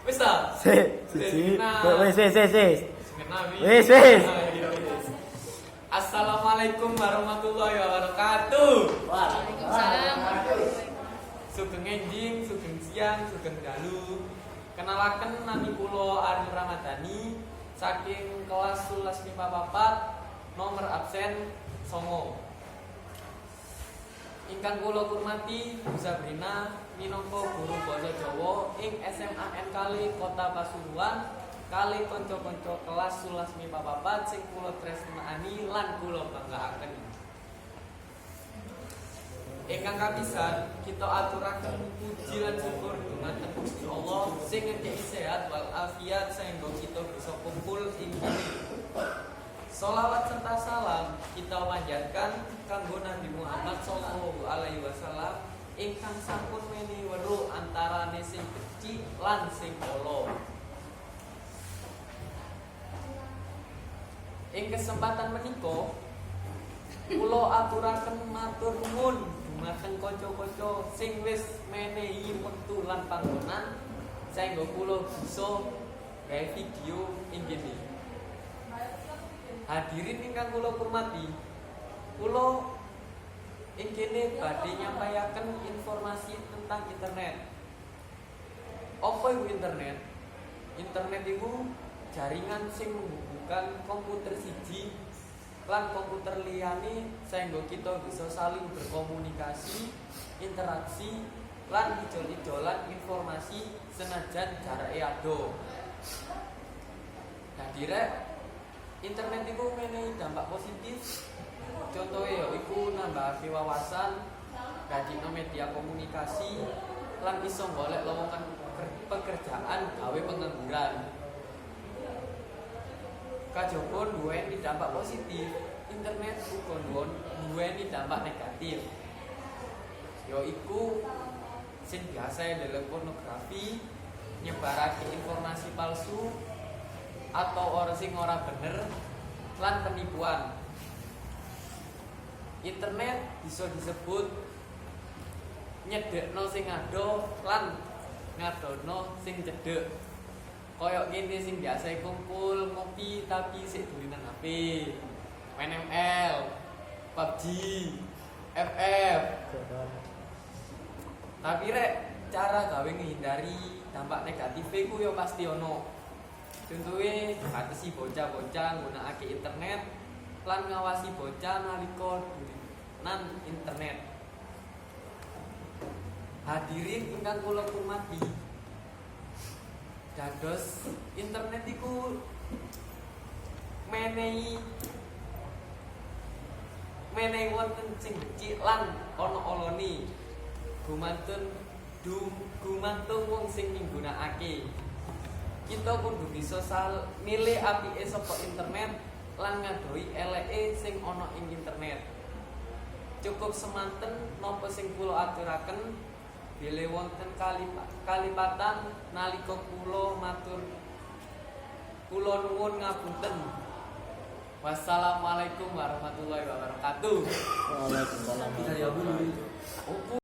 Wis ta? Siji. Wis. Wis. Assalamualaikum warahmatullahi wabarakatuh. Waalaikumsalam. Sugeng enjing, sugeng siang, sugeng dalu. Kenalaken nami kula Arif Ramadhani saking kelas 11 MIPA 4 nomor absen 9. Ingkang kula hormati Bu Sabrina minangka guru basa Jawa ing SMA N Kali Kota Pasuruan kali kanca-kanca kelas 11 MIPA 4 sing kula tresnani lan kula banggaaken. Ingkang kapisan kita aturaken puji lan syukur dumateng Gusti Allah sing ngekeki sehat wal afiat sehingga kita bisa kumpul ing kene. Sholawat serta salam kita panjatkan kanggo Nabi Muhammad sallallahu alaihi wasallam ingkang sampun menehi weruh antarane sing becik lan sing ala. Ing kesempatan menika kula aturaken matur nuwun dumateng kanca-kanca sing wis menehi wektu lan panggonan saengga kula bisa gawe video ing kene. Hadirin ingkang kula hormati, kula ing kene badhe nyampaiaken informasi tentang internet. Apa itu internet? Internet itu jaringan sing menghubungkan komputer siji lan komputer liyane sehingga kita bisa saling berkomunikasi, interaksi lan ijol-ijolan informasi senajan jarake ado. Nah, internet itu menehi dampak positif. Contohnya yaiku nambah wawasan, dadine media komunikasi, lan iso golek lowongan pekerjaan gawe pengangguran. Kajaba duweni dampak positif, internet uga duweni dampak negatif. Yaiku sing biasa ndelok pornografi, nyebarake informasi palsu atau orang sing ora bener lan penipuan. Internet bisa disebut nyedekno sing ado lan ngadono sing cedek. Koyok kene sing biasa kumpul ngopi tapi sik dolanan HP, main ML, PUBG, FF. Tapi rek cara gawe ngehindari dampak negatif ku yo pasti ono. Contohnya batasi bocah-bocah nggunakake internet lan ngawasi bocah nalika dolanan internet. Hadirin ingkang kula hormati, dados internet iku menehi wonten sing becik lan ana alane gumantung wong sing nggunakake. Kita kudu bisa milih apike saka internet lan ngadoi eleke sing ana ing internet. Cukup semanten napa sing kula aturaken bilih wonten kalipatan nalika kula matur kula nuwun ngapunten. Wassalamualaikum warahmatullahi wabarakatuh. Waalaikumsalam.